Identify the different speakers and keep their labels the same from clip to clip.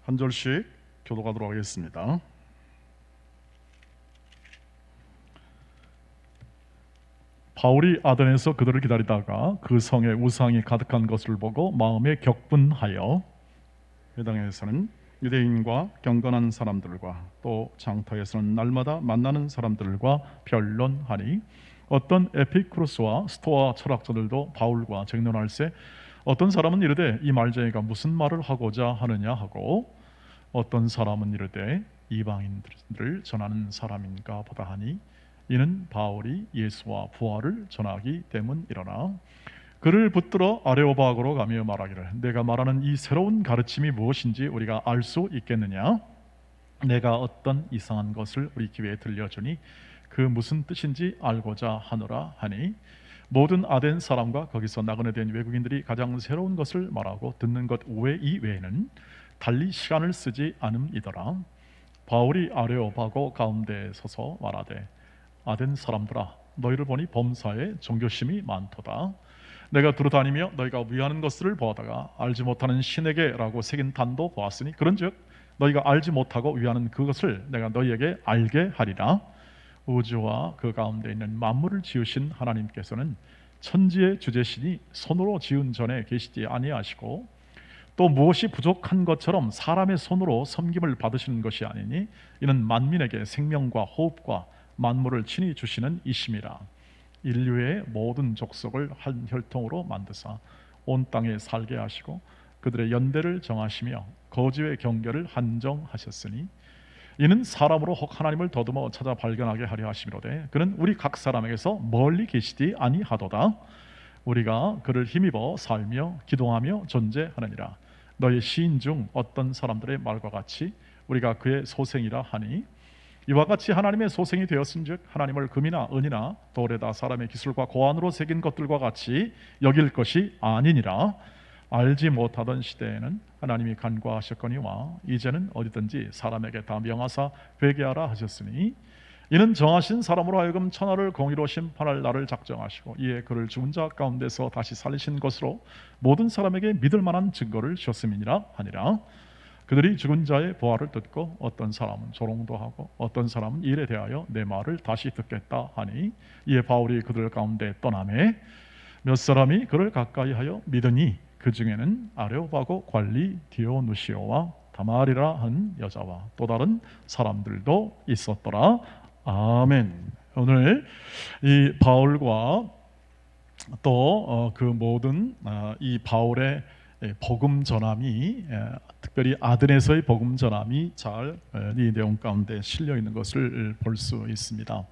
Speaker 1: 한 절씩 교독하도록 하겠습니다. 바울이 아덴에서 그들을 기다리다가 그 성에 우상이 가득한 것을 보고 마음에 격분하여, 회당에서는 유대인과 경건한 사람들과 또 장터에서는 날마다 만나는 사람들과 변론하니, 어떤 에피쿠로스와 스토아 철학자들도 바울과 쟁론할세 어떤 사람은 이르되 이 말쟁이가 무슨 말을 하고자 하느냐 하고, 어떤 사람은 이르되 이방인들을 전하는 사람인가 보다 하니, 이는 바울이 예수와 부활을 전하기 때문이로라. 그를 붙들어 아레오바고로 가며 말하기를, 내가 말하는 이 새로운 가르침이 무엇인지 우리가 알 수 있겠느냐? 내가 어떤 이상한 것을 우리 귀에 들려주니 그 무슨 뜻인지 알고자 하노라 하니, 모든 아덴 사람과 거기서 나그네 된 외국인들이 가장 새로운 것을 말하고 듣는 것 이외에는 달리 시간을 쓰지 않음이더라. 바울이 아레오바고 가운데에 서서 말하되, 아덴 사람들아, 너희를 보니 범사에 종교심이 많도다. 내가 두루다니며 너희가 위하는 것을 보다가 알지 못하는 신에게라고 새긴 단도 보았으니, 그런즉 너희가 알지 못하고 위하는 그것을 내가 너희에게 알게 하리라. 우주와 그 가운데 있는 만물을 지으신 하나님께서는 천지의 주제시니 손으로 지은 전에 계시지 아니하시고, 또 무엇이 부족한 것처럼 사람의 손으로 섬김을 받으시는 것이 아니니, 이는 만민에게 생명과 호흡과 만물을 친히 주시는 이심이라. 인류의 모든 족속을 한 혈통으로 만드사 온 땅에 살게 하시고 그들의 연대를 정하시며 거지의 경계를 한정하셨으니, 이는 사람으로 혹 하나님을 더듬어 찾아 발견하게 하려 하심이로되, 그는 우리 각 사람에게서 멀리 계시지 아니하도다. 우리가 그를 힘입어 살며 기동하며 존재하느니라. 너희 시인 중 어떤 사람들의 말과 같이 우리가 그의 소생이라 하니, 이와 같이 하나님의 소생이 되었은즉 하나님을 금이나 은이나 돌에다 사람의 기술과 고안으로 새긴 것들과 같이 여길 것이 아니니라. 알지 못하던 시대에는 하나님이 간과하셨거니와 이제는 어디든지 사람에게 다 명하사 회개하라 하셨으니, 이는 정하신 사람으로 하여금 천하를 공의로 심판할 날을 작정하시고 이에 그를 죽은 자 가운데서 다시 살리신 것으로 모든 사람에게 믿을 만한 증거를 주셨음이니라 하니라. 그들이 죽은 자의 부활을 듣고 어떤 사람은 조롱도 하고 어떤 사람은 일에 대하여 내 말을 다시 듣겠다 하니, 이에 바울이 그들 가운데 떠나매 몇 사람이 그를 가까이하여 믿으니, 그 중에는 아레오바고 관리 디오누시오와 다말이라 한 여자와 또 다른 사람들도 있었더라. 아멘. 오늘 이 바울과 또 그 모든 이 바울의 복음 전함이, 특별히 아덴에서의 복음 전함이 잘 이 내용 가운데 실려 있는 것을 볼 수 있습니다.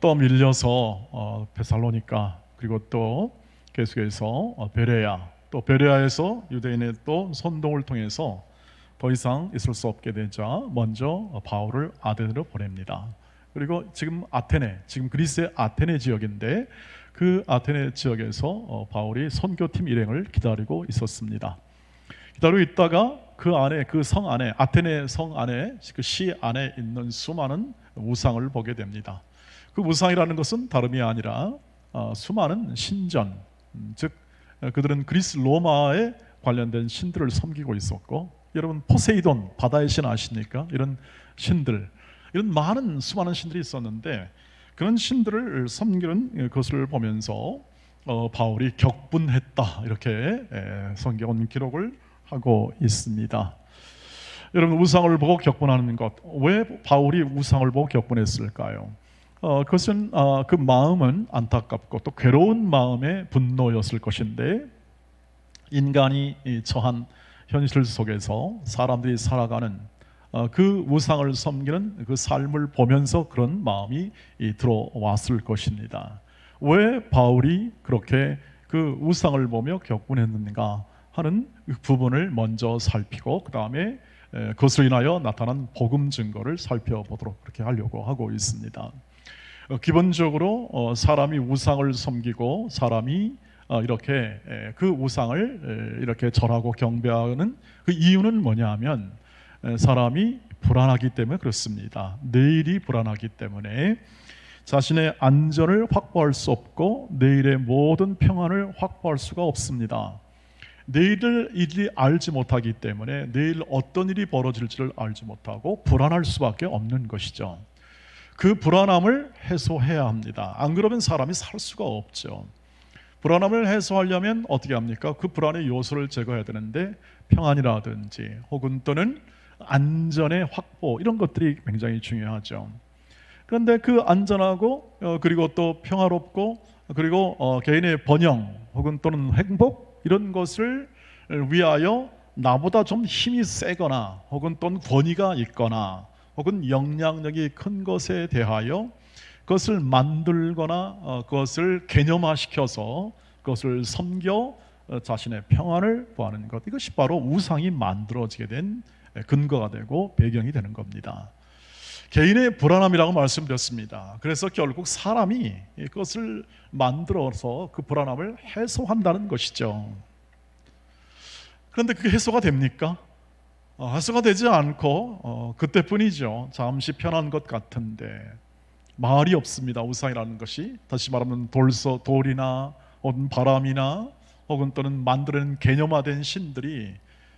Speaker 1: 또 밀려서 베살로니가, 그리고 또 계속해서 베레아, 또 베레아에서 유대인의 또 선동을 통해서 더 이상 있을 수 없게 되자 먼저 바울을 아덴으로 보냅니다. 그리고 지금 아테네, 지금 그리스의 아테네 지역인데, 그 아테네 지역에서 바울이 선교팀 일행을 기다리고 있었습니다. 기다리고 있다가 그 안에, 그 성 안에, 아테네 성 안에, 그 시 안에 있는 수많은 우상을 보게 됩니다. 그 우상이라는 것은 다름이 아니라 수많은 신전, 즉 그들은 그리스 로마에 관련된 신들을 섬기고 있었고, 여러분 포세이돈, 바다의 신 아십니까? 이런 신들, 이런 많은 수많은 신들이 있었는데, 그런 신들을 섬기는 것을 보면서 바울이 격분했다, 이렇게 성경은 기록을 하고 있습니다. 여러분, 우상을 보고 격분하는 것, 왜 바울이 우상을 보고 격분했을까요? 그것은 그 마음은 안타깝고 또 괴로운 마음의 분노였을 것인데, 인간이 처한 현실 속에서 사람들이 살아가는 그 우상을 섬기는 그 삶을 보면서 그런 마음이 들어왔을 것입니다. 왜 바울이 그렇게 그 우상을 보며 격분했는가 하는 부분을 먼저 살피고, 그 다음에 그것으로 인하여 나타난 복음 증거를 살펴보도록 그렇게 하려고 하고 있습니다. 기본적으로 사람이 우상을 섬기고 사람이 이렇게 그 우상을 이렇게 절하고 경배하는 그 이유는 뭐냐면, 사람이 불안하기 때문에 그렇습니다. 내일이 불안하기 때문에 자신의 안전을 확보할 수 없고 내일의 모든 평안을 확보할 수가 없습니다. 내일을 일이 알지 못하기 때문에 내일 어떤 일이 벌어질지를 알지 못하고 불안할 수밖에 없는 것이죠. 그 불안함을 해소해야 합니다. 안 그러면 사람이 살 수가 없죠. 불안함을 해소하려면 어떻게 합니까? 그 불안의 요소를 제거해야 되는데 평안이라든지 혹은 또는 안전의 확보, 이런 것들이 굉장히 중요하죠. 그런데 그 안전하고 그리고 또 평화롭고 그리고 개인의 번영 혹은 또는 행복, 이런 것을 위하여 나보다 좀 힘이 세거나 혹은 또는 권위가 있거나 혹은 영향력이 큰 것에 대하여 그것을 만들거나 그것을 개념화시켜서 그것을 섬겨 자신의 평안을 구하는 것, 이것이 바로 우상이 만들어지게 된 근거가 되고 배경이 되는 겁니다. 개인의 불안함이라고 말씀드렸습니다. 그래서 결국 사람이 그것을 만들어서 그 불안함을 해소한다는 것이죠. 그런데 그게 해소가 됩니까? 해소가 되지 않고 그때뿐이죠. 잠시 편한 것 같은데 말이 없습니다. 우상이라는 것이, 다시 말하면 돌이나 혹은 바람이나 혹은 또는 만들어낸 개념화된 신들이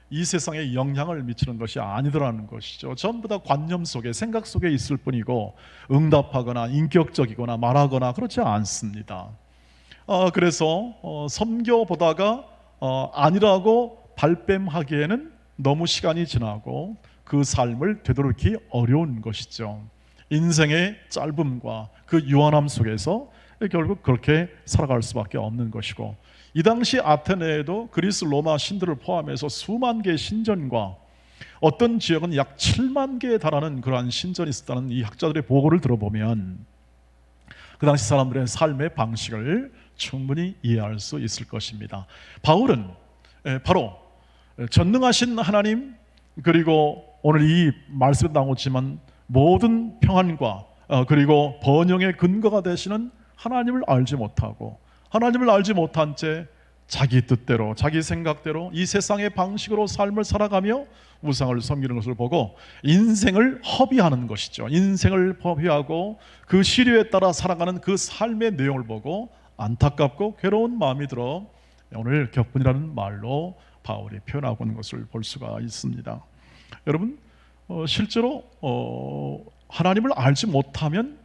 Speaker 1: 이 세상에 영향을 미치는 것이 아니더라는 것이죠. 전부 다 관념 속에, 생각 속에 있을 뿐이고 응답하거나 인격적이거나 말하거나 그렇지 않습니다. 그래서 섬겨보다가 아니라고 발뺌하기에는 너무 시간이 지나고 그 삶을 되돌이키기 어려운 것이죠. 인생의 짧음과 그 유한함 속에서 결국 그렇게 살아갈 수밖에 없는 것이고, 이 당시 아테네에도 그리스 로마 신들을 포함해서 수만 개의 신전과 어떤 지역은 약 7만 개에 달하는 그러한 신전이 있었다는 이 학자들의 보고를 들어보면 그 당시 사람들의 삶의 방식을 충분히 이해할 수 있을 것입니다. 바울은 바로 전능하신 하나님, 그리고 오늘 이 말씀에 나오지만 모든 평안과 그리고 번영의 근거가 되시는 하나님을 알지 못하고, 하나님을 알지 못한 채 자기 뜻대로 자기 생각대로 이 세상의 방식으로 삶을 살아가며 우상을 섬기는 것을 보고 인생을 허비하는 것이죠. 인생을 허비하고 그 시류에 따라 살아가는 그 삶의 내용을 보고 안타깝고 괴로운 마음이 들어 오늘 격분이라는 말로 바울이 표현하고 있는 것을 볼 수가 있습니다. 여러분, 실제로 하나님을 알지 못하면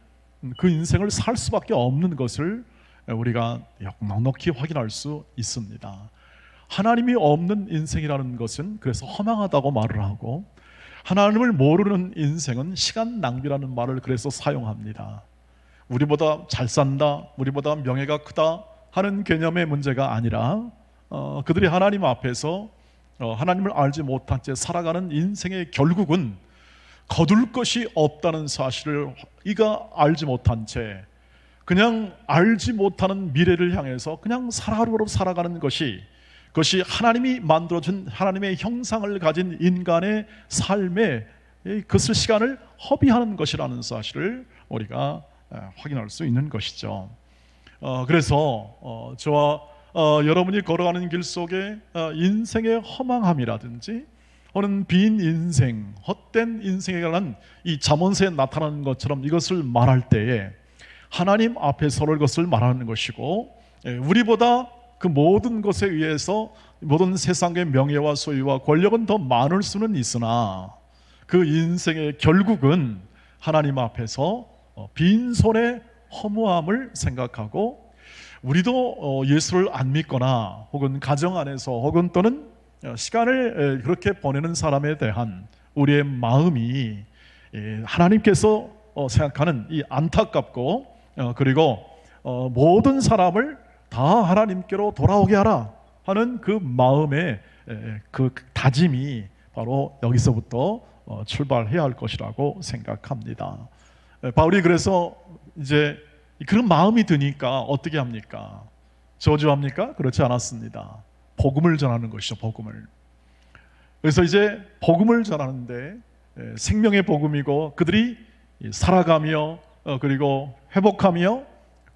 Speaker 1: 그 인생을 살 수밖에 없는 것을 우리가 넉넉히 확인할 수 있습니다. 하나님이 없는 인생이라는 것은 그래서 허망하다고 말을 하고, 하나님을 모르는 인생은 시간 낭비라는 말을 그래서 사용합니다. 우리보다 잘 산다, 우리보다 명예가 크다 하는 개념의 문제가 아니라 그들이 하나님 앞에서 하나님을 알지 못한 채 살아가는 인생의 결국은 거둘 것이 없다는 사실을 이가 알지 못한 채 그냥 알지 못하는 미래를 향해서 그냥 하루하루 살아가는 것이, 그것이 하나님이 만들어준 하나님의 형상을 가진 인간의 삶에 그것을 시간을 허비하는 것이라는 사실을 우리가 확인할 수 있는 것이죠. 그래서 저와 여러분이 걸어가는 길 속에 인생의 허망함이라든지 혹은 빈 인생, 헛된 인생에 관한 이 잠언서에 나타나는 것처럼 이것을 말할 때에 하나님 앞에 서를 것을 말하는 것이고, 우리보다 그 모든 것에 의해서 모든 세상의 명예와 소유와 권력은 더 많을 수는 있으나 그 인생의 결국은 하나님 앞에서 빈손의 허무함을 생각하고, 우리도 예수를 안 믿거나 혹은 가정 안에서 혹은 또는 시간을 그렇게 보내는 사람에 대한 우리의 마음이 하나님께서 생각하는 이 안타깝고 그리고 모든 사람을 다 하나님께로 돌아오게 하라 하는 그 마음의 그 다짐이 바로 여기서부터 출발해야 할 것이라고 생각합니다. 바울이 그래서 이제 그런 마음이 드니까 어떻게 합니까? 저주합니까? 그렇지 않았습니다. 복음을 전하는 것이죠. 복음을. 그래서 이제 복음을 전하는데 생명의 복음이고 그들이 살아가며 그리고 회복하며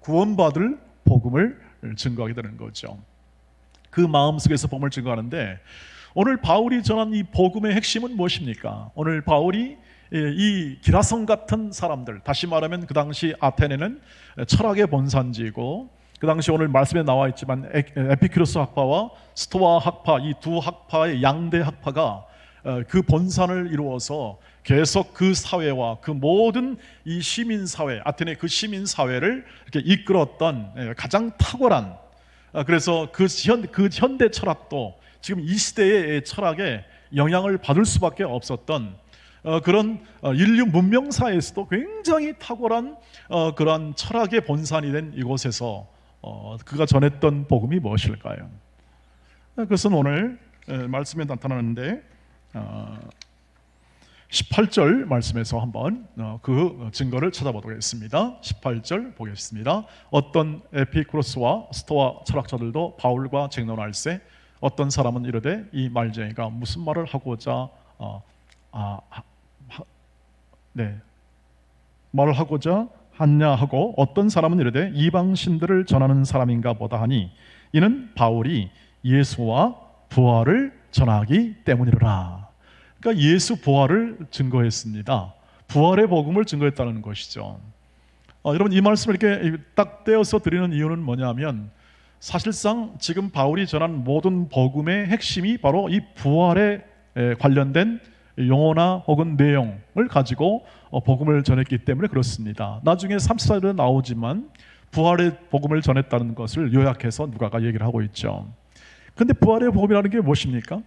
Speaker 1: 구원받을 복음을 증거하게 되는 거죠. 그 마음속에서 복음을 증거하는데, 오늘 바울이 전한 이 복음의 핵심은 무엇입니까? 오늘 바울이 이 기라성 같은 사람들, 다시 말하면 그 당시 아테네는 철학의 본산지이고 그 당시 오늘 말씀에 나와 있지만 에피큐로스 학파와 스토아 학파, 이 두 학파의 양대 학파가 그 본산을 이루어서 계속 그 사회와 그 모든 이 시민사회, 아테네 그 시민사회를 이렇게 이끌었던 가장 탁월한, 그래서 그 현대 철학도 지금 이 시대의 철학에 영향을 받을 수밖에 없었던 그런 인류 문명사에서도 굉장히 탁월한 그러한 철학의 본산이 된 이곳에서 그가 전했던 복음이 무엇일까요? 그것은 오늘 말씀에 나타나는데 18절 말씀에서 한번 그 증거를 찾아보겠습니다. 18절 보겠습니다. 어떤 에피쿠로스와 스토아 철학자들도 바울과 쟁론할세 어떤 사람은 이르되 이 말쟁이가 무슨 말을 하고자 말을 하고자 하냐 하고 어떤 사람은 이르되 이방 신들을 전하는 사람인가 보다 하니 이는 바울이 예수와 부활을 전하기 때문이라. 그러니까 예수 부활을 증거했습니다. 부활의 복음을 증거했다는 것이죠. 여러분 이 말씀을 이렇게 딱 떼어서 드리는 이유는 뭐냐면 사실상 지금 바울이 전한 모든 복음의 핵심이 바로 이 부활에 관련된 용어나 혹은 내용을 가지고 복음을 전했기 때문에 그렇습니다. 나중에 34절에 나오지만 부활의 복음을 전했다는 것을 요약해서 누가가 얘기를 하고 있죠. 그런데 부활의 복음이라는 게 무엇입니까?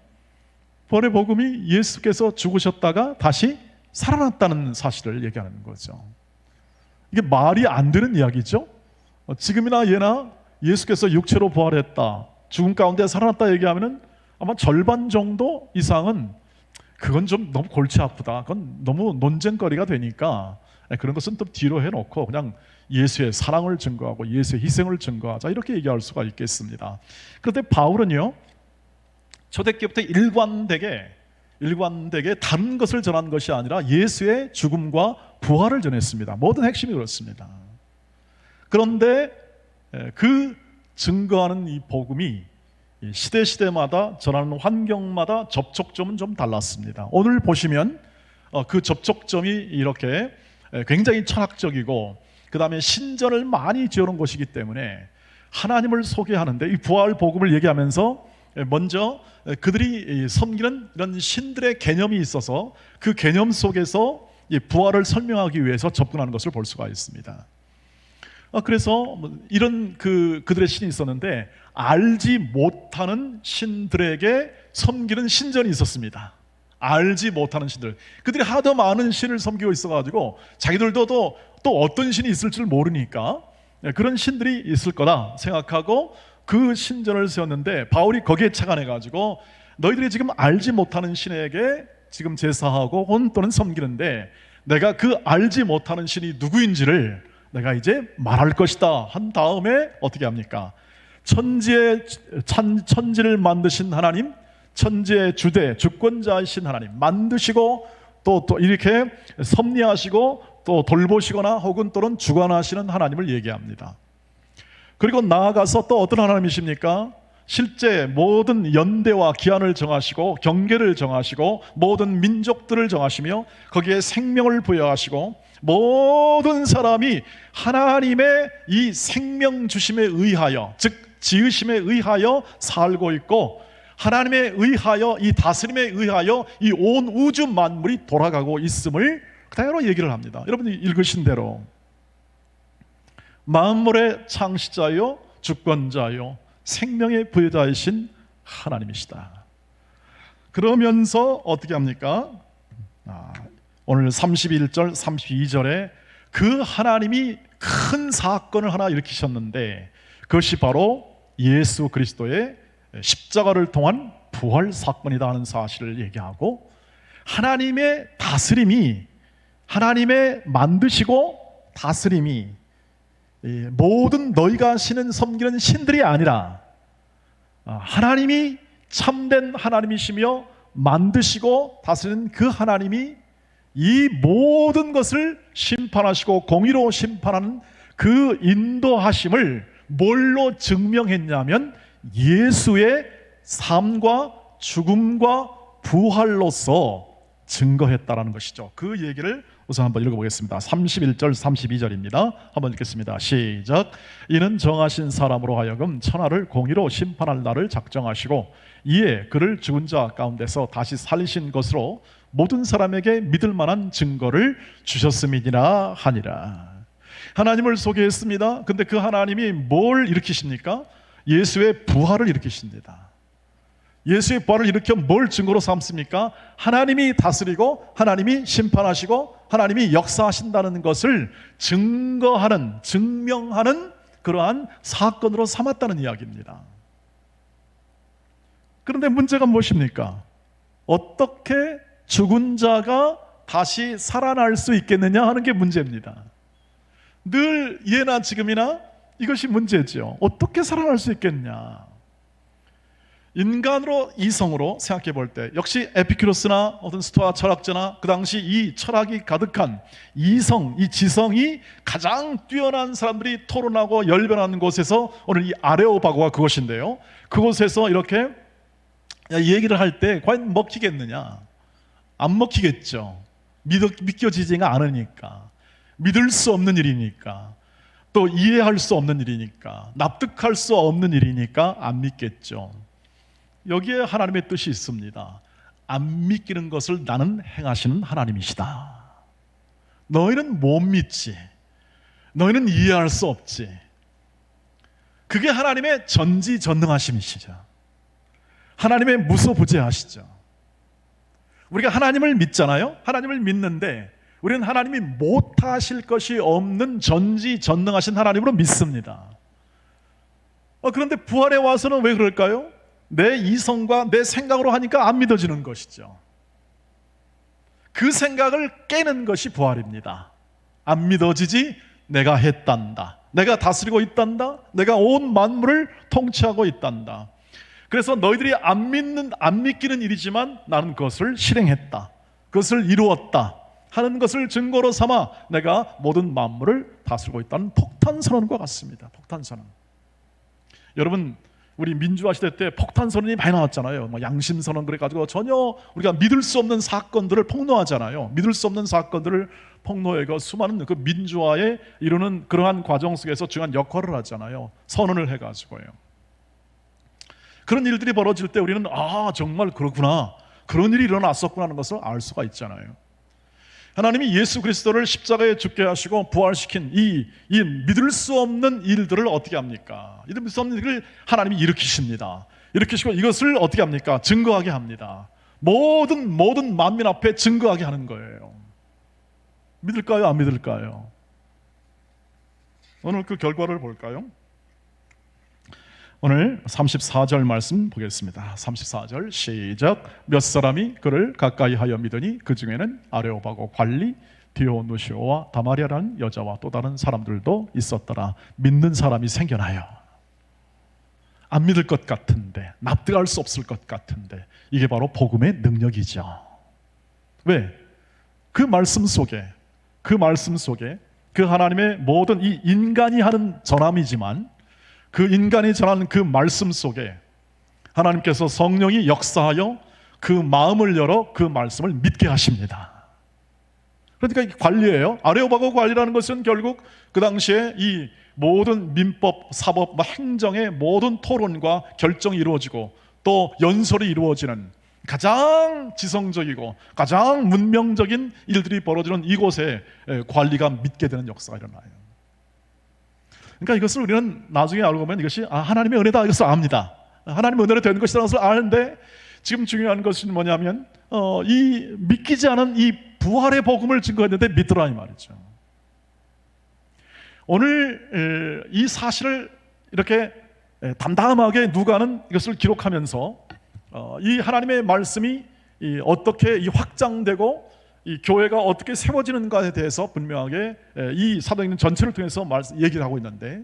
Speaker 1: 부활의 복음이 예수께서 죽으셨다가 다시 살아났다는 사실을 얘기하는 거죠. 이게 말이 안 되는 이야기죠. 지금이나 예나 예수께서 육체로 부활했다, 죽음 가운데 살아났다 얘기하면은 아마 절반 정도 이상은 그건 좀 너무 골치 아프다, 그건 너무 논쟁거리가 되니까 그런 것은 또 뒤로 해놓고 그냥 예수의 사랑을 증거하고 예수의 희생을 증거하자 이렇게 얘기할 수가 있겠습니다. 그런데 바울은요 초대기부터 일관되게 다른 것을 전한 것이 아니라 예수의 죽음과 부활을 전했습니다. 모든 핵심이 그렇습니다. 그런데 그 증거하는 이 복음이 시대마다 전하는 환경마다 접촉점은 좀 달랐습니다. 오늘 보시면 그 접촉점이 이렇게 굉장히 철학적이고 그 다음에 신전을 많이 지어놓은 것이기 때문에 하나님을 소개하는데 이 부활 복음을 얘기하면서 먼저 그들이 섬기는 이런 신들의 개념이 있어서 그 개념 속에서 부활을 설명하기 위해서 접근하는 것을 볼 수가 있습니다. 그래서 이런 그들의 신이 있었는데 알지 못하는 신들에게 섬기는 신전이 있었습니다. 알지 못하는 신들, 그들이 하도 많은 신을 섬기고 있어가지고 자기들도 또 어떤 신이 있을 줄 모르니까 그런 신들이 있을 거다 생각하고 그 신전을 세웠는데 바울이 거기에 착안해가지고 너희들이 지금 알지 못하는 신에게 지금 제사하고 또는 섬기는데 내가 그 알지 못하는 신이 누구인지를 내가 이제 말할 것이다 한 다음에 어떻게 합니까? 천지를 만드신 하나님, 천지의 주대 주권자이신 하나님 만드시고 또 이렇게 섭리하시고 또 돌보시거나 혹은 또는 주관하시는 하나님을 얘기합니다. 그리고 나아가서 또 어떤 하나님이십니까? 실제 모든 연대와 기한을 정하시고 경계를 정하시고 모든 민족들을 정하시며 거기에 생명을 부여하시고 모든 사람이 하나님의 이 생명 주심에 의하여, 즉 지으심에 의하여 살고 있고 하나님에 의하여, 이 다스림에 의하여 이 온 우주 만물이 돌아가고 있음을 그대로 얘기를 합니다. 여러분이 읽으신 대로 만물의 창시자요 주권자요 생명의 부여자이신 하나님이시다. 그러면서 어떻게 합니까? 오늘 31절 32절에 그 하나님이 큰 사건을 하나 일으키셨는데 그것이 바로 예수 그리스도의 십자가를 통한 부활 사건이다 하는 사실을 얘기하고 하나님의 다스림이, 하나님의 만드시고 다스림이 모든 너희가 섬기는 신들이 아니라 하나님이 참된 하나님이시며 만드시고 다스리는 그 하나님이 이 모든 것을 심판하시고 공의로 심판하는 그 인도하심을 뭘로 증명했냐면 예수의 삶과 죽음과 부활로서 증거했다라는 것이죠. 그 얘기를 우선 한번 읽어보겠습니다. 31절 32절입니다. 한번 읽겠습니다. 시작. 이는 정하신 사람으로 하여금 천하를 공의로 심판할 날을 작정하시고 이에 그를 죽은 자 가운데서 다시 살리신 것으로 모든 사람에게 믿을 만한 증거를 주셨음이니라 하니라. 하나님을 소개했습니다. 근데 그 하나님이 뭘 일으키십니까? 예수의 부활을 일으키십니다. 예수의 부활을 일으켜 뭘 증거로 삼습니까? 하나님이 다스리고 하나님이 심판하시고 하나님이 역사하신다는 것을 증거하는, 증명하는 그러한 사건으로 삼았다는 이야기입니다. 그런데 문제가 무엇입니까? 어떻게 죽은 자가 다시 살아날 수 있겠느냐 하는 게 문제입니다. 늘 예나 지금이나 이것이 문제죠. 어떻게 살아날 수 있겠냐? 인간으로 이성으로 생각해 볼 때 역시 에피큐로스나 어떤 스토아 철학자나 그 당시 이 철학이 가득한 이성, 이 지성이 가장 뛰어난 사람들이 토론하고 열변하는 곳에서 오늘 이 아레오바고가 그것인데요. 그곳에서 이렇게 얘기를 할 때 과연 먹히겠느냐? 안 먹히겠죠. 믿겨지지가 않으니까, 믿을 수 없는 일이니까, 또 이해할 수 없는 일이니까, 납득할 수 없는 일이니까 안 믿겠죠. 여기에 하나님의 뜻이 있습니다. 안 믿기는 것을 나는 행하시는 하나님이시다. 너희는 못 믿지, 너희는 이해할 수 없지. 그게 하나님의 전지전능하심이시죠. 하나님의 무소부재하시죠. 우리가 하나님을 믿잖아요. 하나님을 믿는데 우리는 하나님이 못하실 것이 없는 전지전능하신 하나님으로 믿습니다. 그런데 부활에 와서는 왜 그럴까요? 내 이성과 내 생각으로 하니까 안 믿어지는 것이죠. 그 생각을 깨는 것이 부활입니다. 안 믿어지지? 내가 했단다. 내가 다스리고 있단다. 내가 온 만물을 통치하고 있단다. 그래서 너희들이 안 믿기는 일이지만 나는 그것을 실행했다. 그것을 이루었다 하는 것을 증거로 삼아 내가 모든 만물을 다스리고 있다는 폭탄선언과 같습니다. 폭탄선언. 여러분, 우리 민주화 시대 때 폭탄선언이 많이 나왔잖아요. 양심선언 그래가지고 전혀 우리가 믿을 수 없는 사건들을 폭로하잖아요. 믿을 수 없는 사건들을 폭로해가 수많은 그 민주화에 이루는 그러한 과정 속에서 중요한 역할을 하잖아요. 선언을 해가지고요. 그런 일들이 벌어질 때 우리는 정말 그렇구나, 그런 일이 일어났었구나 하는 것을 알 수가 있잖아요. 하나님이 예수 그리스도를 십자가에 죽게 하시고 부활시킨 이 믿을 수 없는 일들을 어떻게 합니까? 믿을 수 없는 일을 하나님이 일으키십니다. 일으키시고 이것을 어떻게 합니까? 증거하게 합니다. 모든 만민 앞에 증거하게 하는 거예요. 믿을까요? 안 믿을까요? 오늘 그 결과를 볼까요? 오늘 34절 말씀 보겠습니다. 34절 시작. 몇 사람이 그를 가까이 하여 믿으니 그 중에는 아레오바고 관리 디오누시오와 다마리아라는 여자와 또 다른 사람들도 있었더라. 믿는 사람이 생겨나요. 안 믿을 것 같은데, 납득할 수 없을 것 같은데, 이게 바로 복음의 능력이죠. 왜? 그 말씀 속에 그 하나님의 모든 이 인간이 하는 전함이지만 그 인간이 전하는 그 말씀 속에 하나님께서 성령이 역사하여 그 마음을 열어 그 말씀을 믿게 하십니다. 그러니까 이게 관리예요. 아레오바고 관리라는 것은 결국 그 당시에 이 모든 민법, 사법, 행정의 모든 토론과 결정이 이루어지고 또 연설이 이루어지는 가장 지성적이고 가장 문명적인 일들이 벌어지는 이곳에 관리가 믿게 되는 역사가 일어나요. 그러니까 이것을 우리는 나중에 알고 보면 이것이 하나님의 은혜다, 이것을 압니다. 하나님의 은혜로 되는 것이라는 것을 아는데 지금 중요한 것은 뭐냐면 이 믿기지 않은 이 부활의 복음을 증거했는데 믿더라 이 말이죠. 오늘 이 사실을 이렇게 담담하게 누가는 이것을 기록하면서 이 하나님의 말씀이 어떻게 확장되고 이 교회가 어떻게 세워지는가에 대해서 분명하게 이 사도행전 전체를 통해서 얘기를 하고 있는데,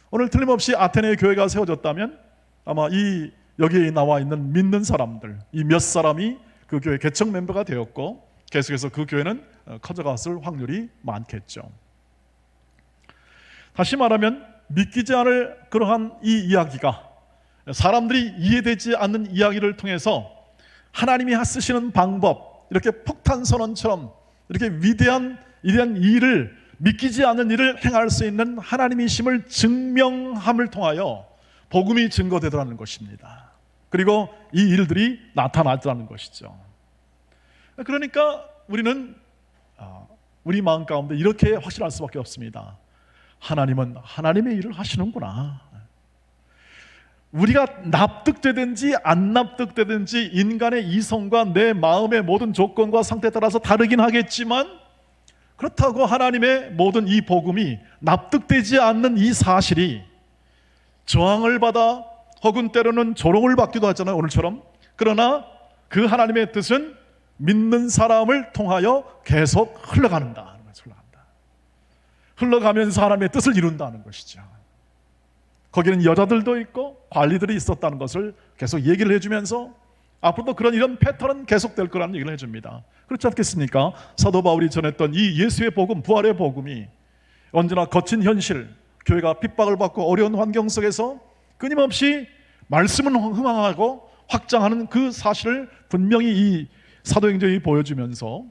Speaker 1: 오늘 틀림없이 아테네의 교회가 세워졌다면 아마 이 여기에 나와 있는 믿는 사람들, 이 몇 사람이 그 교회 개척 멤버가 되었고 계속해서 그 교회는 커져갔을 확률이 많겠죠. 다시 말하면 믿기지 않을 그러한 이 이야기가 사람들이 이해되지 않는 이야기를 통해서 하나님이 쓰시는 방법, 이렇게 폭탄 선언처럼 이렇게 위대한 일을, 믿기지 않는 일을 행할 수 있는 하나님이심을 증명함을 통하여 복음이 증거되더라는 것입니다. 그리고 이 일들이 나타나더라는 것이죠. 그러니까 우리는 우리 마음 가운데 이렇게 확신할 수밖에 없습니다. 하나님은 하나님의 일을 하시는구나. 우리가 납득되든지 안 납득되든지 인간의 이성과 내 마음의 모든 조건과 상태에 따라서 다르긴 하겠지만, 그렇다고 하나님의 모든 이 복음이 납득되지 않는 이 사실이 저항을 받아 혹은 때로는 조롱을 받기도 하잖아요, 오늘처럼. 그러나 그 하나님의 뜻은 믿는 사람을 통하여 계속 흘러간다. 흘러가면서 하나님의 뜻을 이룬다는 것이죠. 거기는 여자들도 있고 관리들이 있었다는 것을 계속 얘기를 해주면서 앞으로도 이런 패턴은 계속될 거라는 얘기를 해줍니다. 그렇지 않겠습니까? 사도 바울이 전했던 이 예수의 복음, 부활의 복음이 언제나 거친 현실, 교회가 핍박을 받고 어려운 환경 속에서 끊임없이 말씀은 흥황하고 확장하는 그 사실을 분명히 이 사도행전이 보여주면서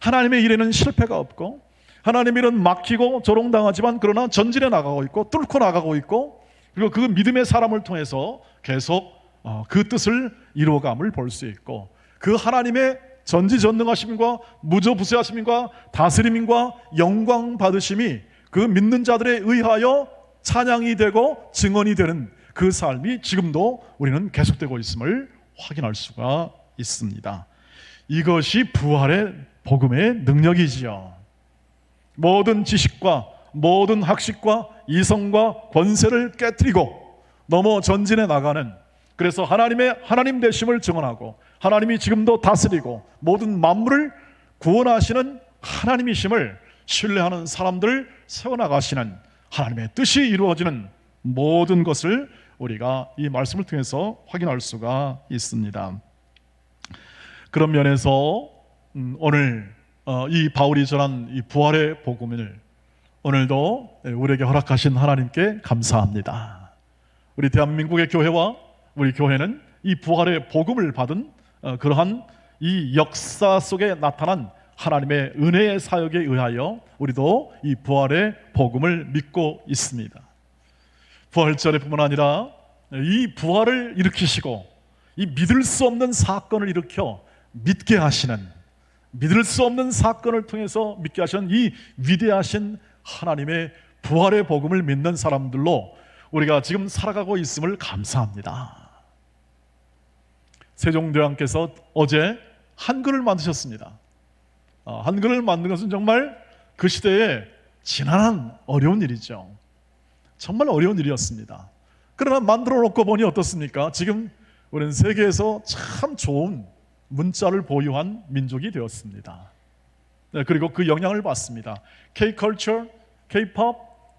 Speaker 1: 하나님의 일에는 실패가 없고 하나님의 일은 막히고 조롱당하지만 그러나 전진해 나가고 있고 뚫고 나가고 있고, 그리고 그 믿음의 사람을 통해서 계속 그 뜻을 이루어감을 볼 수 있고, 그 하나님의 전지전능하심과 무저부세하심과 다스림과 영광 받으심이 그 믿는 자들에 의하여 찬양이 되고 증언이 되는 그 삶이 지금도 우리는 계속되고 있음을 확인할 수가 있습니다. 이것이 부활의 복음의 능력이지요. 모든 지식과 모든 학식과 이성과 권세를 깨트리고 넘어 전진해 나가는, 그래서 하나님 되심을 증언하고 하나님이 지금도 다스리고 모든 만물을 구원하시는 하나님이심을 신뢰하는 사람들을 세워나가시는 하나님의 뜻이 이루어지는 모든 것을 우리가 이 말씀을 통해서 확인할 수가 있습니다. 그런 면에서 오늘 이 바울이 전한 이 부활의 복음을 오늘도 우리에게 허락하신 하나님께 감사합니다. 우리 대한민국의 교회와 우리 교회는 이 부활의 복음을 받은 그러한 이 역사 속에 나타난 하나님의 은혜의 사역에 의하여 우리도 이 부활의 복음을 믿고 있습니다. 부활절에뿐만 아니라 이 부활을 일으키시고 이 믿을 수 없는 사건을 일으켜 믿게 하시는, 믿을 수 없는 사건을 통해서 믿게 하시는 이 위대하신 하나님의 부활의 복음을 믿는 사람들로 우리가 지금 살아가고 있음을 감사합니다. 세종대왕께서 어제 한글을 만드셨습니다. 한글을 만든 것은 정말 그 시대에 지난한 어려운 일이죠. 정말 어려운 일이었습니다. 그러나 만들어 놓고 보니 어떻습니까? 지금 우리는 세계에서 참 좋은 문자를 보유한 민족이 되었습니다. 그리고 그 영향을 받습니다. K-컬처, K-팝,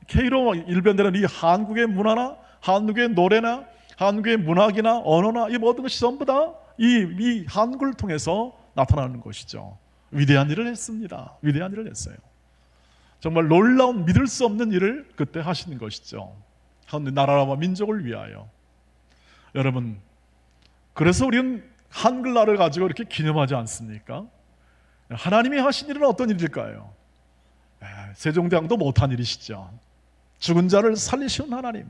Speaker 1: K로 일변되는 이 한국의 문화나 한국의 노래나 한국의 문학이나 언어나 이 모든 것이 전부 다 이 한국을 통해서 나타나는 것이죠. 위대한 일을 했습니다. 위대한 일을 했어요. 정말 놀라운, 믿을 수 없는 일을 그때 하시는 것이죠. 나라와 민족을 위하여. 여러분, 그래서 우리는 한글날을 가지고 이렇게 기념하지 않습니까? 하나님이 하신 일은 어떤 일일까요? 세종대왕도 못한 일이시죠. 죽은 자를 살리시는 하나님,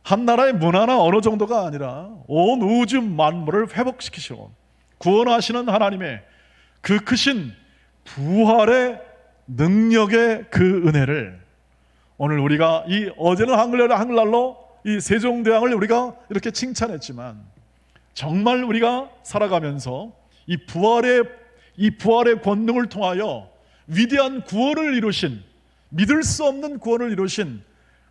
Speaker 1: 한 나라의 문화나 어느 정도가 아니라 온 우주 만물을 회복시키시고 구원하시는 하나님의 그 크신 부활의 능력의 그 은혜를 오늘 우리가 어제는 한글날로 이 세종대왕을 우리가 이렇게 칭찬했지만, 정말 우리가 살아가면서 이 부활의 권능을 통하여 위대한 구원을 이루신, 믿을 수 없는 구원을 이루신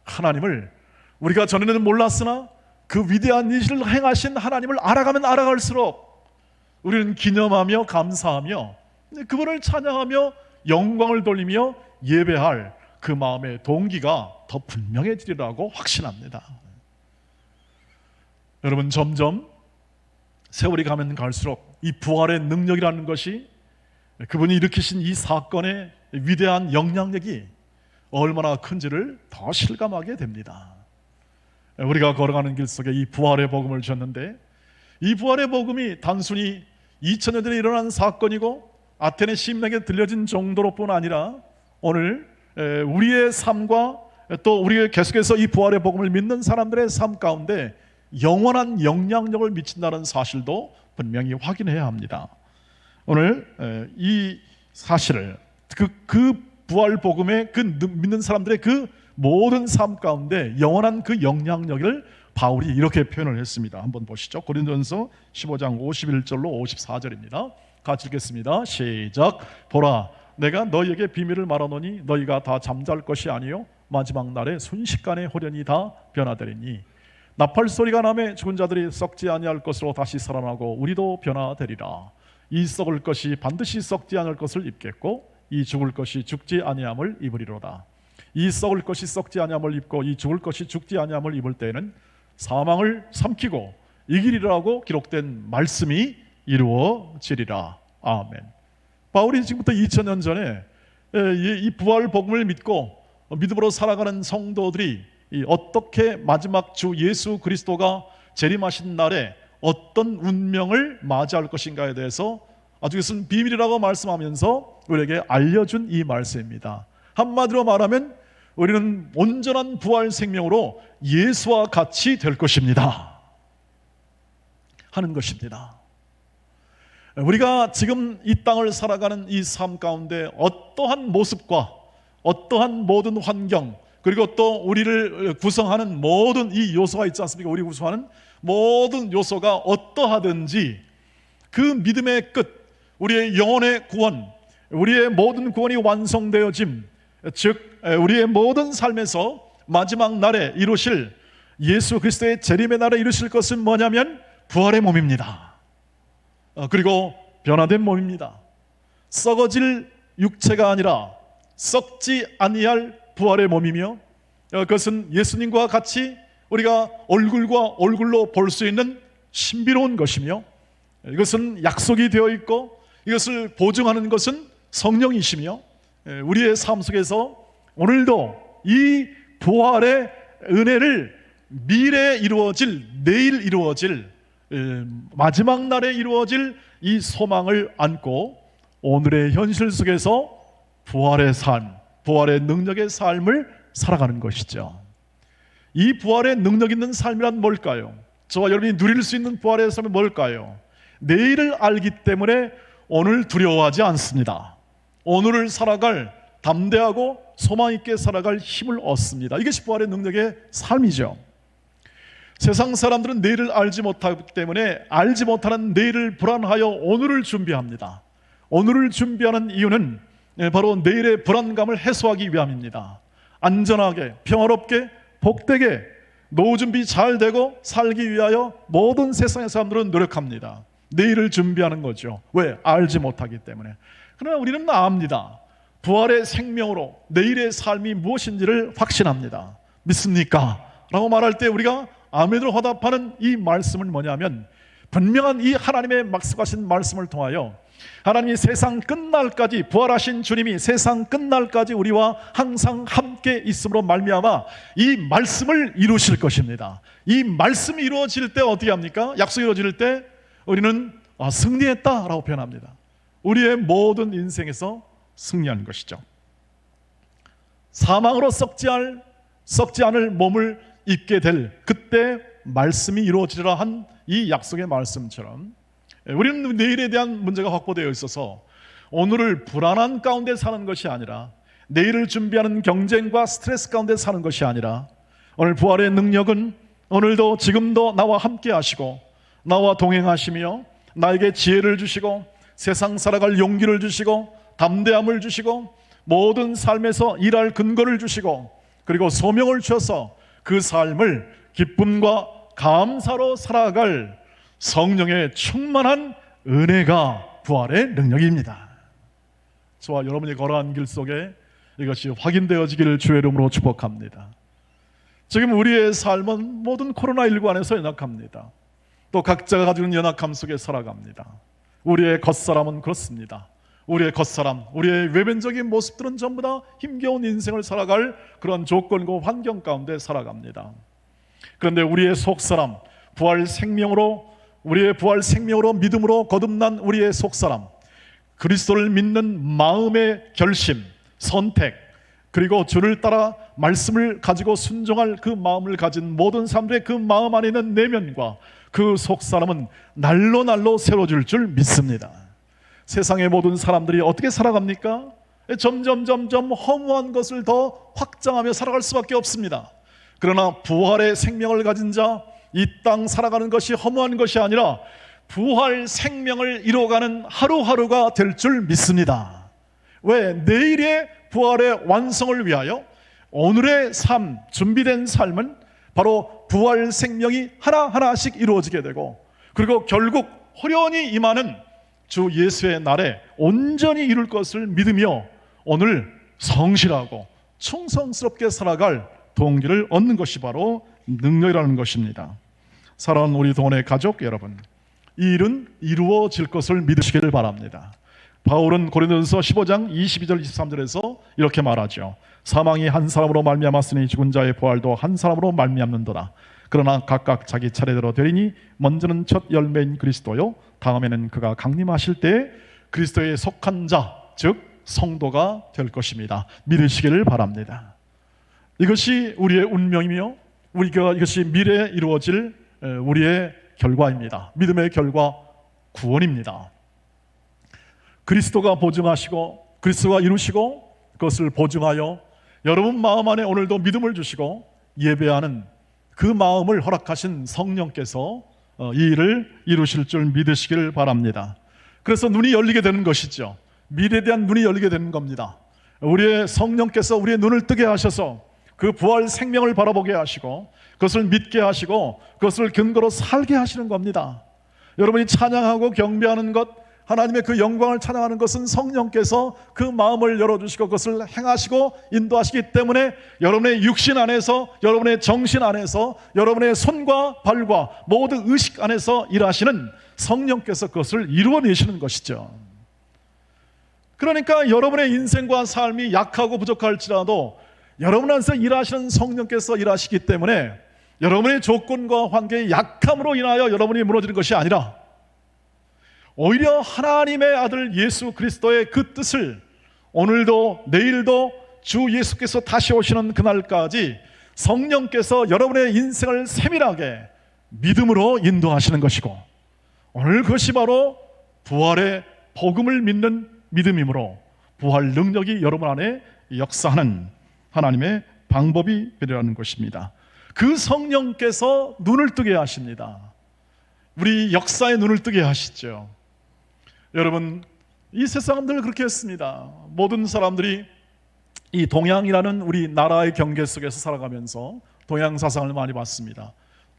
Speaker 1: 하나님을 우리가 전에는 몰랐으나 그 위대한 일을 행하신 하나님을 알아가면 알아갈수록 우리는 기념하며 감사하며 그분을 찬양하며 영광을 돌리며 예배할 그 마음의 동기가 더 분명해지리라고 확신합니다. 여러분, 점점 세월이 가면 갈수록 이 부활의 능력이라는 것이, 그분이 일으키신 이 사건의 위대한 영향력이 얼마나 큰지를 더 실감하게 됩니다. 우리가 걸어가는 길 속에 이 부활의 복음을 줬는데, 이 부활의 복음이 단순히 2000년 전에 일어난 사건이고 아테네 시민에게 들려진 정도로뿐 아니라 오늘 우리의 삶과 또 우리가 계속해서 이 부활의 복음을 믿는 사람들의 삶 가운데 영원한 영향력을 미친다는 사실도 분명히 확인해야 합니다. 오늘 이 사실을 그 부활 복음의 믿는 사람들의 그 모든 삶 가운데 영원한 그 영향력을 바울이 이렇게 표현을 했습니다. 한번 보시죠. 고린도전서 15장 51절로 54절입니다. 같이 읽겠습니다. 시작. 보라, 내가 너희에게 비밀을 말하노니 너희가 다 잠잘 것이 아니요 마지막 날에 순식간에 호련히 다 변화되리니 나팔 소리가 나매 죽은 자들이 썩지 아니할 것으로 다시 살아나고 우리도 변화되리라. 이 썩을 것이 반드시 썩지 않을 것을 입겠고 이 죽을 것이 죽지 아니함을 입으리로다. 이 썩을 것이 썩지 아니함을 입고 이 죽을 것이 죽지 아니함을 입을 때에는 사망을 삼키고 이기리라고 기록된 말씀이 이루어지리라. 아멘. 바울이 지금부터 2000년 전에 이 부활 복음을 믿고 믿음으로 살아가는 성도들이 어떻게 마지막 주 예수 그리스도가 재림하신 날에 어떤 운명을 맞이할 것인가에 대해서 아주 이것은 비밀이라고 말씀하면서 우리에게 알려준 이 말씀입니다. 한마디로 말하면 우리는 온전한 부활 생명으로 예수와 같이 될 것입니다 하는 것입니다. 우리가 지금 이 땅을 살아가는 이 삶 가운데 어떠한 모습과 어떠한 모든 환경 그리고 또 우리를 구성하는 모든 이 요소가 있지 않습니까? 우리 구성하는 모든 요소가 어떠하든지 그 믿음의 끝, 우리의 영혼의 구원, 우리의 모든 구원이 완성되어짐, 즉 우리의 모든 삶에서 마지막 날에 이루실 예수 그리스도의 재림의 날에 이루실 것은 뭐냐면 부활의 몸입니다. 그리고 변화된 몸입니다. 썩어질 육체가 아니라 썩지 아니할 부활의 몸이며 그것은 예수님과 같이 우리가 얼굴과 얼굴로 볼 수 있는 신비로운 것이며 이것은 약속이 되어 있고 이것을 보증하는 것은 성령이시며 우리의 삶 속에서 오늘도 이 부활의 은혜를 미래에 이루어질, 내일 이루어질, 마지막 날에 이루어질 이 소망을 안고 오늘의 현실 속에서 부활의 삶, 부활의 능력의 삶을 살아가는 것이죠. 이 부활의 능력 있는 삶이란 뭘까요? 저와 여러분이 누릴 수 있는 부활의 삶이 뭘까요? 내일을 알기 때문에 오늘 두려워하지 않습니다. 오늘을 살아갈 담대하고 소망 있게 살아갈 힘을 얻습니다. 이것이 부활의 능력의 삶이죠. 세상 사람들은 내일을 알지 못하기 때문에 알지 못하는 내일을 불안하여 오늘을 준비합니다. 오늘을 준비하는 이유는 바로 내일의 불안감을 해소하기 위함입니다. 안전하게, 평화롭게, 복되게 노후 준비 잘 되고 살기 위하여 모든 세상의 사람들은 노력합니다. 내일을 준비하는 거죠. 왜? 알지 못하기 때문에. 그러나 우리는 압니다. 부활의 생명으로 내일의 삶이 무엇인지를 확신합니다. 믿습니까? 라고 말할 때 우리가 아멘으로 화답하는 이 말씀은 뭐냐면 분명한 이 하나님의 약속하신 말씀을 통하여 하나님이 세상 끝날까지 부활하신 주님이 세상 끝날까지 우리와 항상 함께 있음으로 말미암아 이 말씀을 이루실 것입니다. 이 말씀이 이루어질 때 어떻게 합니까? 약속이 이루어질 때 우리는 승리했다라고 표현합니다. 우리의 모든 인생에서 승리한 것이죠. 사망으로 썩지 않을 몸을 입게 될 그때 말씀이 이루어지리라 한 이 약속의 말씀처럼 우리는 내일에 대한 문제가 확보되어 있어서 오늘을 불안한 가운데 사는 것이 아니라 내일을 준비하는 경쟁과 스트레스 가운데 사는 것이 아니라 오늘 부활의 능력은 오늘도 지금도 나와 함께 하시고 나와 동행하시며 나에게 지혜를 주시고 세상 살아갈 용기를 주시고 담대함을 주시고 모든 삶에서 일할 근거를 주시고 그리고 소명을 주셔서 그 삶을 기쁨과 감사로 살아갈 성령의 충만한 은혜가 부활의 능력입니다. 저와 여러분이 걸어간 길 속에 이것이 확인되어지기를 주의 이름으로 축복합니다. 지금 우리의 삶은 모든 코로나19 안에서 연약합니다. 또 각자가 가지고 있는 연약함 속에 살아갑니다. 우리의 겉사람은 그렇습니다. 우리의 겉사람, 우리의 외면적인 모습들은 전부 다 힘겨운 인생을 살아갈 그런 조건과 환경 가운데 살아갑니다. 그런데 우리의 속사람, 우리의 부활 생명으로 믿음으로 거듭난 우리의 속사람, 그리스도를 믿는 마음의 결심, 선택, 그리고 주를 따라 말씀을 가지고 순종할 그 마음을 가진 모든 사람들의 그 마음 안에 있는 내면과 그 속사람은 날로 날로 새로워질 줄 믿습니다. 세상의 모든 사람들이 어떻게 살아갑니까? 점점 허무한 것을 더 확장하며 살아갈 수밖에 없습니다. 그러나 부활의 생명을 가진 자, 이 땅 살아가는 것이 허무한 것이 아니라 부활 생명을 이루어가는 하루하루가 될 줄 믿습니다. 왜? 내일의 부활의 완성을 위하여 오늘의 삶, 준비된 삶은 바로 부활 생명이 하나하나씩 이루어지게 되고, 그리고 결국 호련히 임하는 주 예수의 날에 온전히 이룰 것을 믿으며 오늘 성실하고 충성스럽게 살아갈 동기를 얻는 것이 바로 능력이라는 것입니다. 사랑하는 우리 동원의 가족 여러분, 이 일은 이루어질 것을 믿으시기를 바랍니다. 바울은 고린도전서 15장 22절 23절에서 이렇게 말하죠. 사망이 한 사람으로 말미암았으니 죽은 자의 부활도 한 사람으로 말미암는도다. 그러나 각각 자기 차례대로 되리니 먼저는 첫 열매인 그리스도요, 다음에는 그가 강림하실 때 그리스도에 속한 자, 즉 성도가 될 것입니다. 믿으시기를 바랍니다. 이것이 우리의 운명이며 이것이 미래에 이루어질 우리의 결과입니다. 믿음의 결과, 구원입니다. 그리스도가 보증하시고 그리스도가 이루시고 그것을 보증하여 여러분 마음 안에 오늘도 믿음을 주시고 예배하는 그 마음을 허락하신 성령께서 이 일을 이루실 줄 믿으시기를 바랍니다. 그래서 눈이 열리게 되는 것이죠. 미래에 대한 눈이 열리게 되는 겁니다. 우리의 성령께서 우리의 눈을 뜨게 하셔서 그 부활 생명을 바라보게 하시고 그것을 믿게 하시고 그것을 근거로 살게 하시는 겁니다. 여러분이 찬양하고 경배하는 것, 하나님의 그 영광을 찬양하는 것은 성령께서 그 마음을 열어주시고 그것을 행하시고 인도하시기 때문에 여러분의 육신 안에서, 여러분의 정신 안에서, 여러분의 손과 발과 모든 의식 안에서 일하시는 성령께서 그것을 이루어내시는 것이죠. 그러니까 여러분의 인생과 삶이 약하고 부족할지라도 여러분 안에서 일하시는 성령께서 일하시기 때문에 여러분의 조건과 환경의 약함으로 인하여 여러분이 무너지는 것이 아니라 오히려 하나님의 아들 예수 그리스도의 그 뜻을 오늘도 내일도 주 예수께서 다시 오시는 그날까지 성령께서 여러분의 인생을 세밀하게 믿음으로 인도하시는 것이고, 오늘 그것이 바로 부활의 복음을 믿는 믿음이므로 부활 능력이 여러분 안에 역사하는 하나님의 방법이 되리라는 것입니다. 그 성령께서 눈을 뜨게 하십니다. 우리 역사의 눈을 뜨게 하시죠. 여러분, 이 세상들 그렇게 했습니다. 모든 사람들이 이 동양이라는 우리 나라의 경계 속에서 살아가면서 동양 사상을 많이 봤습니다.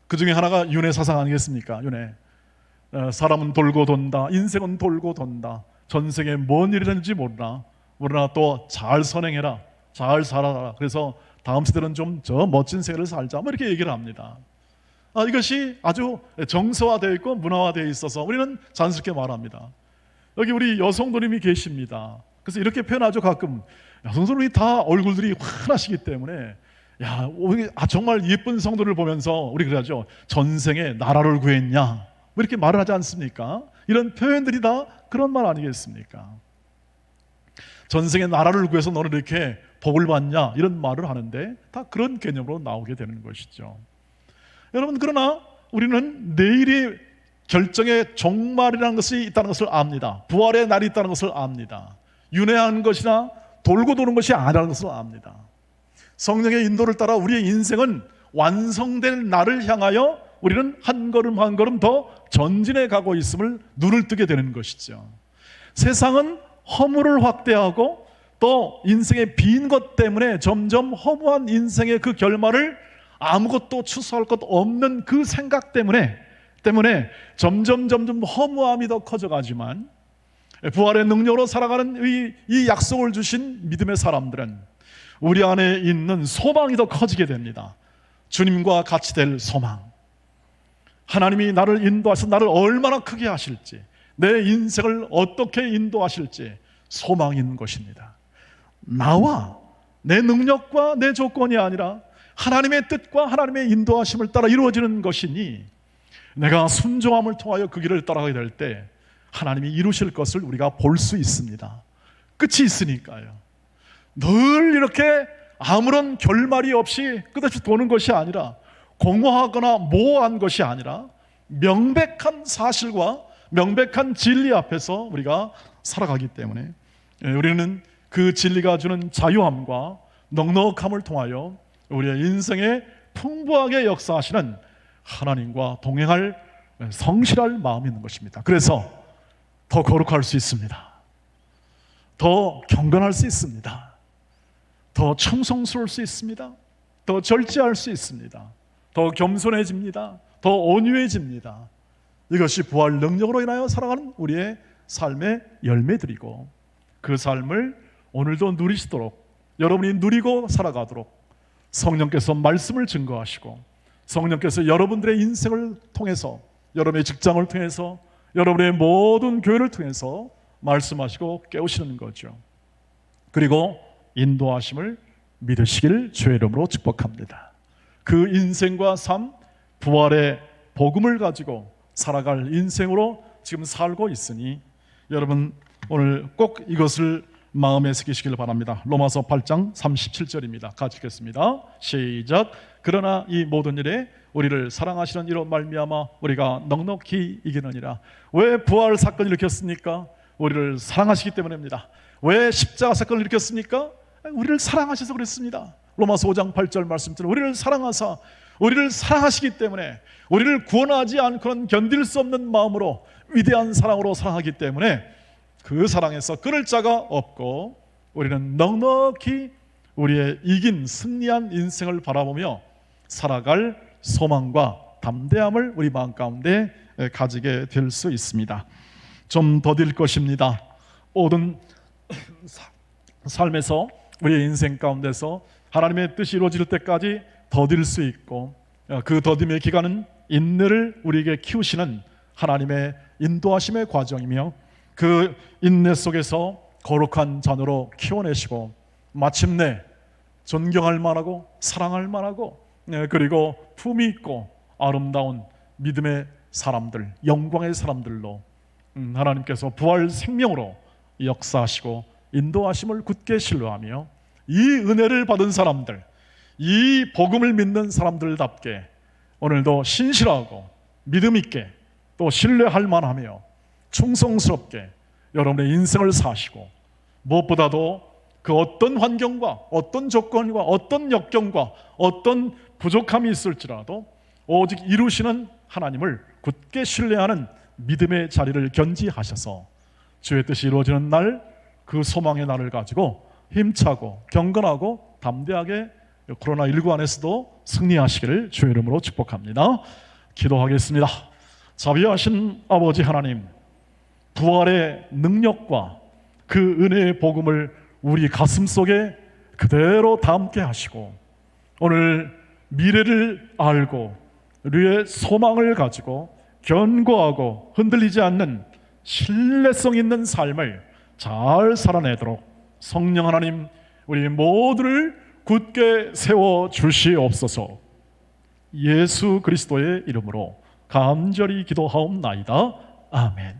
Speaker 1: 그 중에 하나가 윤회 사상 아니겠습니까? 윤회. 사람은 돌고 돈다, 인생은 돌고 돈다, 전생에 뭔 일이 있는지 모르나 또 잘 선행해라, 잘 살아라, 그래서 다음 세대는 좀 저 멋진 생애를 살자, 뭐 이렇게 얘기를 합니다. 이것이 아주 정서화되어 있고 문화화되어 있어서 우리는 자연스럽게 말합니다. 여기 우리 여성도님이 계십니다. 그래서 이렇게 표현하죠. 가끔 여성도님이 다 얼굴들이 환하시기 때문에 정말 예쁜 성도를 보면서 우리 그러죠. 전생에 나라를 구했냐, 뭐 이렇게 말을 하지 않습니까? 이런 표현들이 다 그런 말 아니겠습니까? 전생에 나라를 구해서 너는 이렇게 복을 받냐, 이런 말을 하는데 다 그런 개념으로 나오게 되는 것이죠. 여러분, 그러나 우리는 내일이 결정의 종말이라는 것이 있다는 것을 압니다. 부활의 날이 있다는 것을 압니다. 윤회하는 것이나 돌고 도는 것이 아니라는 것을 압니다. 성령의 인도를 따라 우리의 인생은 완성될 날을 향하여 우리는 한 걸음 한 걸음 더 전진해 가고 있음을 눈을 뜨게 되는 것이죠. 세상은 허물을 확대하고 또 인생의 빈 것 때문에 점점 허무한 인생의 그 결말을 아무것도 추수할 것 없는 그 생각 때문에 점점 허무함이 더 커져가지만, 부활의 능력으로 살아가는 이 약속을 주신 믿음의 사람들은 우리 안에 있는 소망이 더 커지게 됩니다. 주님과 같이 될 소망, 하나님이 나를 인도하셔서 나를 얼마나 크게 하실지, 내 인생을 어떻게 인도하실지 소망이 있는 것입니다. 나와 내 능력과 내 조건이 아니라 하나님의 뜻과 하나님의 인도하심을 따라 이루어지는 것이니, 내가 순종함을 통하여 그 길을 따라가게 될 때 하나님이 이루실 것을 우리가 볼 수 있습니다. 끝이 있으니까요. 늘 이렇게 아무런 결말이 없이 끝없이 도는 것이 아니라, 공허하거나 모호한 것이 아니라 명백한 사실과 명백한 진리 앞에서 우리가 살아가기 때문에 우리는 그 진리가 주는 자유함과 넉넉함을 통하여 우리의 인생에 풍부하게 역사하시는 하나님과 동행할 성실할 마음이 있는 것입니다. 그래서 더 거룩할 수 있습니다. 더 경건할 수 있습니다. 더 청성스러울 수 있습니다. 더 절제할 수 있습니다. 더 겸손해집니다. 더 온유해집니다. 이것이 부활 능력으로 인하여 살아가는 우리의 삶의 열매들이고, 그 삶을 오늘도 누리시도록, 여러분이 누리고 살아가도록 성령께서 말씀을 증거하시고, 성령께서 여러분들의 인생을 통해서, 여러분의 직장을 통해서, 여러분의 모든 교회를 통해서 말씀하시고 깨우시는 거죠. 그리고 인도하심을 믿으시길 주의 이름으로 축복합니다. 그 인생과 삶, 부활의 복음을 가지고 살아갈 인생으로 지금 살고 있으니 여러분 오늘 꼭 이것을 마음에 새기시길 바랍니다. 로마서 8장 37절입니다. 같이 읽겠습니다. 시작. 그러나 이 모든 일에 우리를 사랑하시는 이로 말미암아 우리가 넉넉히 이기느니라. 왜 부활 사건을 일으켰습니까? 우리를 사랑하시기 때문입니다. 왜 십자가 사건을 일으켰습니까? 우리를 사랑하셔서 그랬습니다. 로마서 5장 8절 말씀처럼 우리를 사랑하사, 우리를 사랑하시기 때문에, 우리를 구원하지 않고는 견딜 수 없는 마음으로, 위대한 사랑으로 사랑하기 때문에 그 사랑에서 끊을 자가 없고, 우리는 넉넉히 우리의 이긴 승리한 인생을 바라보며 살아갈 소망과 담대함을 우리 마음 가운데 가지게 될 수 있습니다. 좀 더딜 것입니다. 모든 삶에서, 우리의 인생 가운데서 하나님의 뜻이 이루어질 때까지 더딜 수 있고, 그 더딤의 기간은 인내를 우리에게 키우시는 하나님의 인도하심의 과정이며, 그 인내 속에서 거룩한 자녀로 키워내시고 마침내 존경할 만하고 사랑할 만하고, 그리고 품위 있고 아름다운 믿음의 사람들, 영광의 사람들로 하나님께서 부활 생명으로 역사하시고 인도하심을 굳게 신뢰하며, 이 은혜를 받은 사람들, 이 복음을 믿는 사람들답게 오늘도 신실하고 믿음 있게 또 신뢰할 만하며 충성스럽게 여러분의 인생을 사시고, 무엇보다도 그 어떤 환경과 어떤 조건과 어떤 역경과 어떤 부족함이 있을지라도 오직 이루시는 하나님을 굳게 신뢰하는 믿음의 자리를 견지하셔서 주의 뜻이 이루어지는 날, 그 소망의 날을 가지고 힘차고 경건하고 담대하게 코로나19 안에서도 승리하시기를 주의 이름으로 축복합니다. 기도하겠습니다. 자비하신 아버지 하나님, 부활의 능력과 그 은혜의 복음을 우리 가슴 속에 그대로 담게 하시고, 오늘 미래를 알고 우리의 소망을 가지고 견고하고 흔들리지 않는 신뢰성 있는 삶을 잘 살아내도록 성령 하나님 우리 모두를 굳게 세워 주시옵소서. 예수 그리스도의 이름으로 간절히 기도하옵나이다. 아멘.